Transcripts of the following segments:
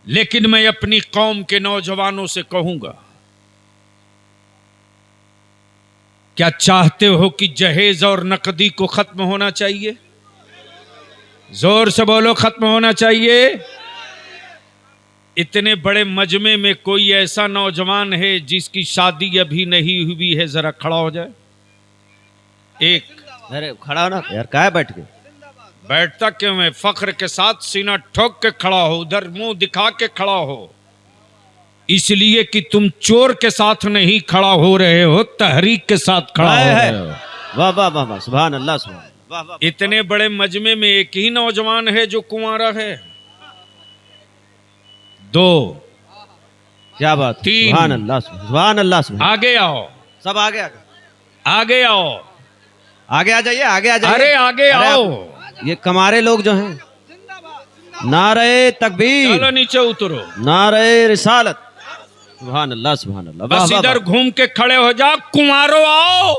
लेकिन मैं अपनी कौम के नौजवानों से कहूंगा, क्या चाहते हो कि जहेज और नकदी को खत्म होना चाहिए? जोर से बोलो, खत्म होना चाहिए। इतने बड़े मजमे में कोई ऐसा नौजवान है जिसकी शादी अभी नहीं हुई है? जरा खड़ा हो जाए। एक, अरे खड़ा हो ना यार, क्या है बैठ के? बैठता क्यों है? फख्र के साथ सीना ठोक के खड़ा हो, उधर मुंह दिखा के खड़ा हो। इसलिए कि तुम चोर के साथ नहीं खड़ा हो रहे हो, तहरीक के साथ खड़ा हो रहे हो। वाह वाह वाह वाह, सुभान अल्लाह, सुभान वाह वाह। इतने बड़े मजमे में एक ही नौजवान है जो कुंवारा है। दो, क्या बात, तीन, सुभान अल्लाह, सुभान अल्लाह, सुभान। आगे आओ, सब आगे आगे आगे आओ, आगे आ जाइए, आगे आ जाइए। अरे आगे आओ। ये कमारे लोग जो हैं, नारे तकबीर, चलो नीचे उतरो, नारे रिसालत, सुभान अल्लाह, सुभान अल्लाह। बस इधर घूम के खड़े हो जाओ। कुंवारो आओ।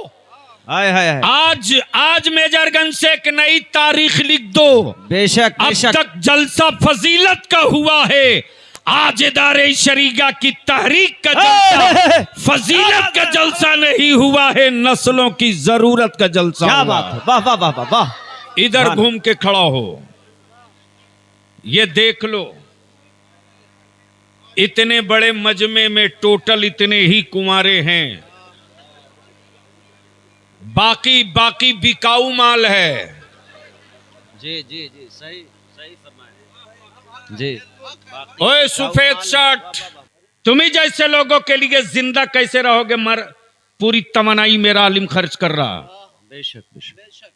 हाय हाय हाय, आज मेजरगंज से एक नई तारीख लिख दो। बेशक अब बेशक। तक जलसा फजीलत का हुआ है, आज इदारे शरीका की तहरीक का जलसा फजीलत का जलसा नहीं हुआ है, नस्लों की जरूरत का जलसा। क्या हुआ बात है, वाह वाह वाह वाह वाह। इधर घूम के खड़ा हो, ये देख लो, इतने बड़े मजमे में टोटल इतने ही कुंवारे हैं। बाकी बिकाऊ माल है। जी जी जी, सही सही फरमाया जी। ओए सफेद शर्ट, तुम्ही जैसे लोगों के लिए जिंदा कैसे रहोगे? मर पूरी तमन्नाई मेरा आलिम खर्च कर रहा। बेशक बेशक,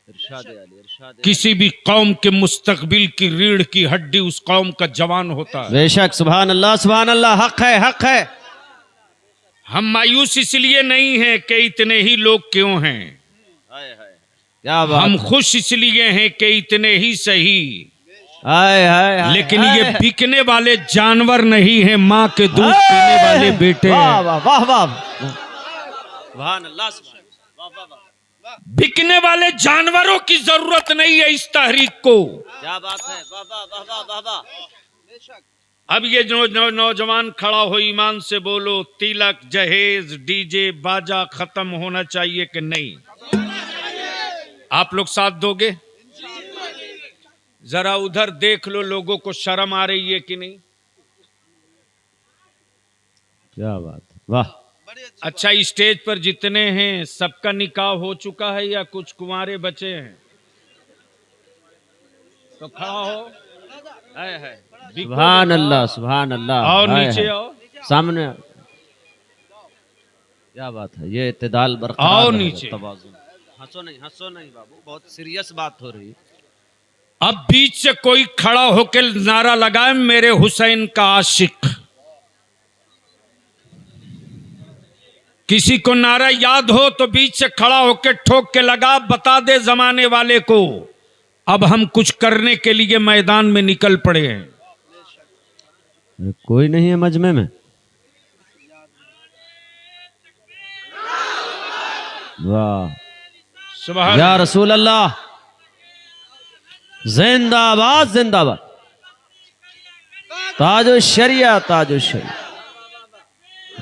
इरशाद अली, इरशाद अली। किसी भी कौम के मुस्तकबिल की रीढ़ की हड्डी उस कौम का जवान होता है। बेशक, सुभान अल्लाह, सुभान अल्लाह। हक है, हक है। हम मायूस इसलिए नहीं हैं कि इतने ही लोग क्यों हैं, क्या बात। हम खुश इसलिए हैं कि इतने ही सही। हाय हाय हाय, लेकिन हाय, ये हाय। बिकने वाले जानवर नहीं है, माँ के दूध पीने वाले बेटे वाह हैं। वाह वाह वाह, सुभान अल्लाह, सुभान वाह वाह वाह। बिकने वाले जानवरों की जरूरत नहीं है इस तहरीक को। क्या बात है, वाह वाह वाह वाह वाह वाह। अब ये जो नौजवान खड़ा हो, ईमान से बोलो, तिलक, जहेज, डीजे, बाजा खत्म होना चाहिए कि नहीं? आप लोग साथ दोगे? जरा उधर देख लो, लोगों को शर्म आ रही है कि नहीं? क्या बात, वाह। अच्छा, स्टेज पर जितने हैं सबका निकाह हो चुका है या कुछ कुंवारे बचे हैं? तो खड़ा हो। सुभान अल्लाह, सुभान अल्लाह। आओ हाय नीचे हाय। आओ, सामने। क्या बात है, ये इत्तेदाल बरकरार आओ रहेगा, नीचे। तवाज़ुन। हंसो नहीं बाबू, बहुत सीरियस बात हो रही है। अब बीच से कोई खड़ा होकर नारा लगाए, मेरे हुसैन का आशिक। किसी को नारा याद हो तो बीच से खड़ा होकर ठोक के लगा, बता दे जमाने वाले को अब हम कुछ करने के लिए मैदान में निकल पड़े हैं। कोई नहीं है मजमे में? वाह, सुभान या रसूल अल्लाह, जिंदाबाद जिंदाबाद। ताजो शरिया, ताजो शरिया,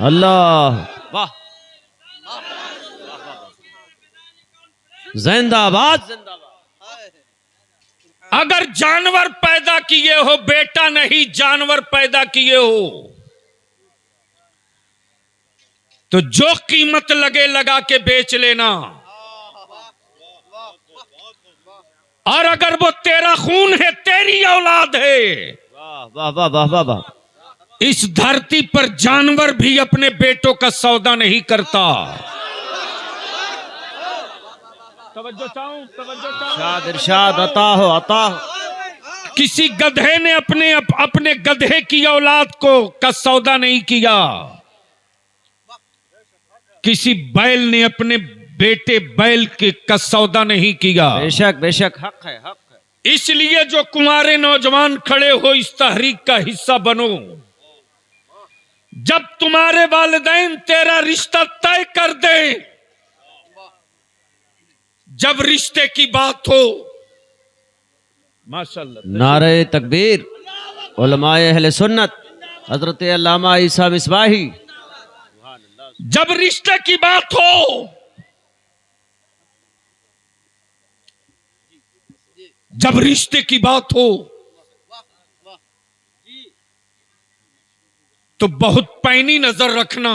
अल्लाह, वाह, जिंदाबाद जिंदाबाद। अगर जानवर पैदा किए हो, बेटा नहीं जानवर पैदा किए हो, तो जो कीमत लगे लगा के बेच लेना। और अगर वो तेरा खून है, तेरी औलाद है, वाह वाह वाह वाह वाह वाह। इस धरती पर जानवर भी अपने बेटों का सौदा नहीं करता। तवज्जो चाहूं, तवज्जो चाहूं। इरशाद इरशाद, अता हो अता हो। किसी गधे ने अपने गधे की औलाद का सौदा नहीं किया। किसी बैल ने अपने बेटे बैल का सौदा नहीं किया। बेशक बेशक, हक है, हक है। इसलिए जो कुंवारे नौजवान खड़े हो, इस तहरीक का हिस्सा बनो। जब तुम्हारे वालिदैन तेरा रिश्ता तय कर दे, जब रिश्ते की बात हो, माशाअल्लाह, नारे तकबीर, उलमाए अहले सुन्नत हजरत अल्लामा ईसा मिसबाही। जब रिश्ते की बात हो, जब रिश्ते की बात हो तो बहुत पैनी नजर रखना।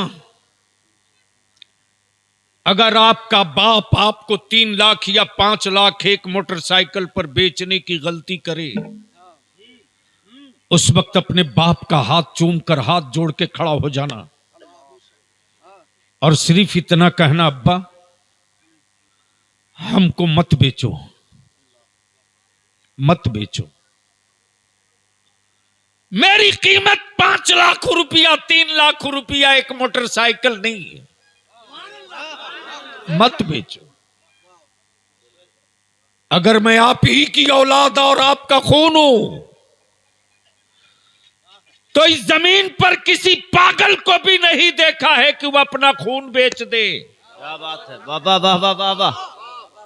अगर आपका बाप आपको 3 लाख या 5 लाख एक मोटरसाइकिल पर बेचने की गलती करे, उस वक्त अपने बाप का हाथ चूम कर हाथ जोड़ के खड़ा हो जाना और सिर्फ इतना कहना, अब्बा हमको मत बेचो, मत बेचो। मेरी कीमत 5 लाख रुपया 3 लाख रुपया एक मोटरसाइकिल नहीं है, मत बेचो। अगर मैं आप ही की औलाद और आपका खून हूं तो इस जमीन पर किसी पागल को भी नहीं देखा है कि वह अपना खून बेच दे। क्या बात है, वाह वाह वाह वाह वाह वाह।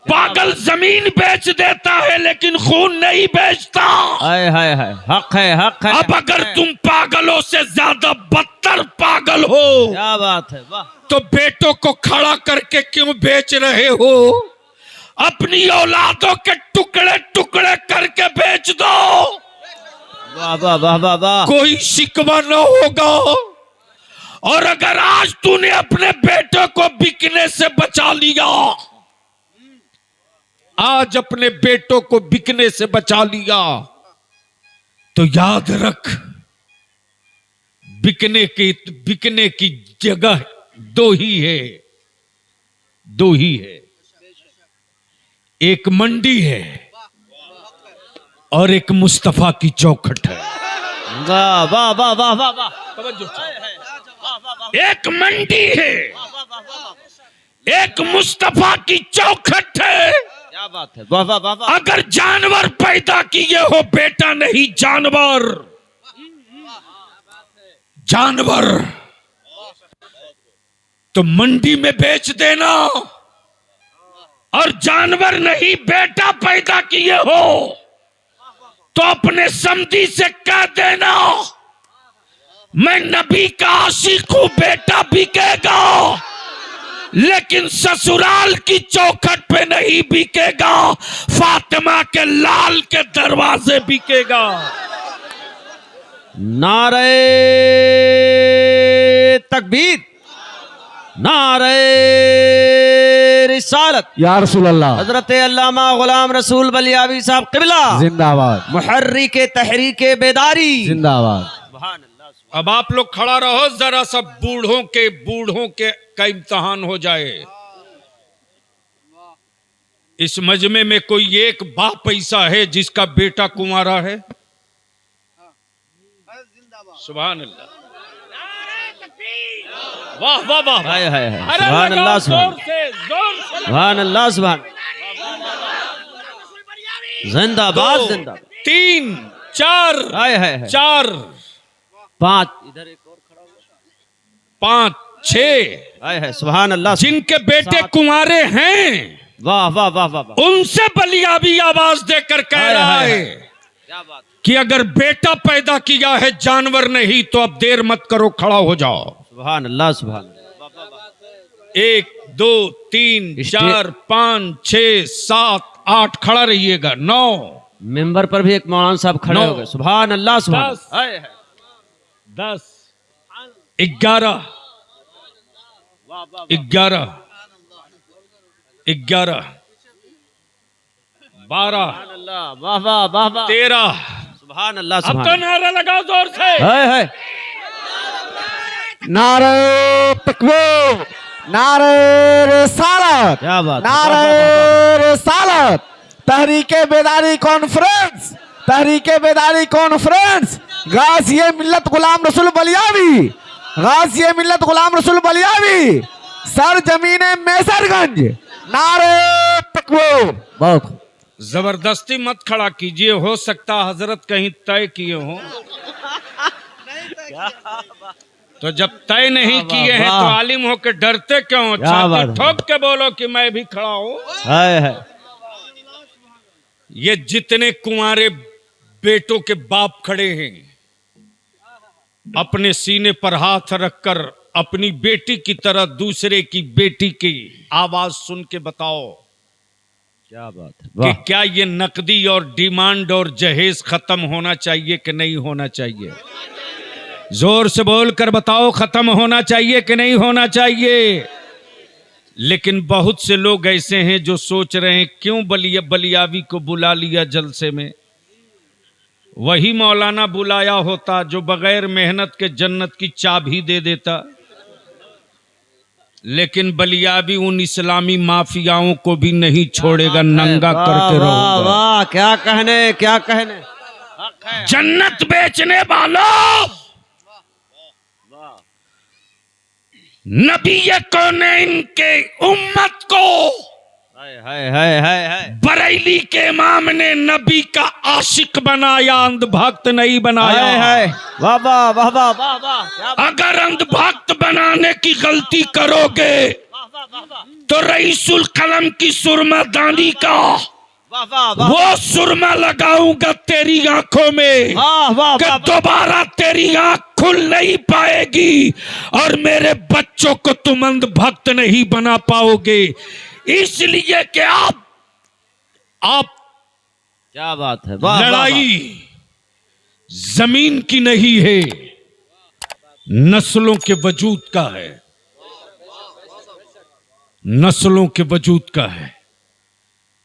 पागल जमीन बेच देता है लेकिन खून नहीं बेचता। हाय हाय हाय, हक है, हक है। अब अगर तुम पागलों से ज्यादा बदतर पागल हो क्या बात है, वाह। तो बेटों को खड़ा करके क्यों बेच रहे हो? अपनी औलादों के टुकड़े टुकड़े करके बेच दो, वाह वाह वाह वाह वाह। कोई शिकवा न होगा। और अगर आज तूने अपने बेटे को बिकने से बचा लिया, आज अपने बेटों को बिकने से बचा लिया, तो याद रख बिकने की जगह दो ही है, दो ही है। एक मंडी है और एक मुस्तफा की चौखट है। वाह वाह वाह वाह वाह वाह। एक मंडी है, एक मुस्तफा की चौखट है। क्या बात है, वाह वाह वाह वाह। अगर जानवर पैदा किए हो बेटा नहीं, जानवर, जानवर तो मंडी में बेच देना। और जानवर नहीं बेटा पैदा किए हो तो अपने समधी से कह देना, मैं नबी का आशिक हूं, बेटा बिकेगा लेकिन ससुराल की चौखट पे नहीं बिकेगा, फातिमा के लाल के दरवाजे बिकेगा। नारे तकबीर, नारे रिसालत, या रसूल अल्लाह, हजरत अल्लामा गुलाम रसूल बलियावी साहब क़िबला जिंदाबाद, मुहर्रिक तहरीके बेदारी जिंदाबाद। अब आप लोग खड़ा रहो, जरा सब बूढ़ों के का इम्तहान हो जाए। इस मजमे में कोई एक बाप ऐसा है जिसका बेटा कुंवारा है? सुभान अल्लाह, वाह वाह वाह, हाय हाय हाय, अरे सुभान अल्लाह, जोर से सुभान अल्लाह, सुभान। जिंदाबाद, दो, जिंदाबाद। 3 4 हाय हाय हाय, 4 5 इधर एक और खड़ा हुआ, 5 6 हाय हाय, सुभान अल्लाह। जिनके बेटे कुंवारे हैं, वाह वाह वाह वाह वाह। उनसे बलियाबी आवाज देकर कह हाय, रहा हाय, है क्या बात, कि अगर बेटा पैदा किया है जानवर नहीं तो अब देर मत करो, खड़ा हो जाओ। सुभान अल्लाह, सुभान अल्लाह। 1 2 3 4 5 6 7 8 खड़ा रहिएगा। 9 मेंबर पर भी एक मौलाना साहब खड़े 9 हो गए। सुभान अल्लाह, सुभान 10 हाय हाय, 10 11 11 11 12 अल्लाह, वाह वाह वाह वाह। 13। सुभान अल्लाह, अब तो सुभान। नारा लगाओ जोर से। हाय हाय, नारे तकबीर, नारे रिसालत, क्या बात, नारे रिसालत। तहरीके बेदारी कॉन्फ्रेंस, तहरीके बेदारी कॉन्फ्रेंस, गाज़िए मिल्लत गुलाम रसूल बलियावी, गाज़िए मिल्लत गुलाम रसूल बलियावी, सर जमीने मैसरगंज। नारे तकबीर। बहुत जबरदस्ती मत खड़ा कीजिए, हो सकता हजरत कहीं तय किए हो। तो जब तय नहीं किए हैं तो आलिम हो के डरते क्यों? छाती ठोक के बोलो कि मैं भी खड़ा हूं। हाय हाय, ये जितने कुंवारे बेटों के बाप खड़े हैं, अपने सीने पर हाथ रखकर अपनी बेटी की तरह दूसरे की बेटी की आवाज सुन के बताओ क्या बात है, कि वाह। क्या ये नकदी और डिमांड और जहेज खत्म होना चाहिए कि नहीं होना चाहिए? जोर से बोलकर बताओ, खत्म होना चाहिए कि नहीं होना चाहिए? लेकिन बहुत से लोग ऐसे हैं जो सोच रहे हैं क्यों बलियावी को बुला लिया जलसे में। वही मौलाना बुलाया होता जो बगैर मेहनत के जन्नत की चाबी दे देता। लेकिन बलियावी उन इस्लामी माफियाओं को भी नहीं छोड़ेगा, नंगा वाह, करके वाह, रहूंगा। वाह, क्या कहने, क्या कहने। हक है, जन्नत बेचने वालों, वाह। नबी कौनैन के उम्मत को है। बरेली के इमाम ने नबी का आशिक बनाया, अंधभक्त नहीं बनाया। है। वाह वाह वाह वाह वाह वाह, क्या बात। अगर अंधभक्त बनाने की गलती करोगे वाह वाह वाह वाह, तो रईसुल कलम की सुरमा दानी का वाह वाह वाह, वो सुरमा लगाऊंगा तेरी आंखों में वाह वाह कि वाह, दोबारा तेरी आंख खुल नहीं पाएगी और मेरे बच्चों को तुम अंधभक्त नहीं बना पाओगे। इसलिए कि आप क्या बात है, वाह, वाह, वाह। लड़ाई जमीन की नहीं है, नस्लों के वजूद का है, नस्लों के वजूद का है।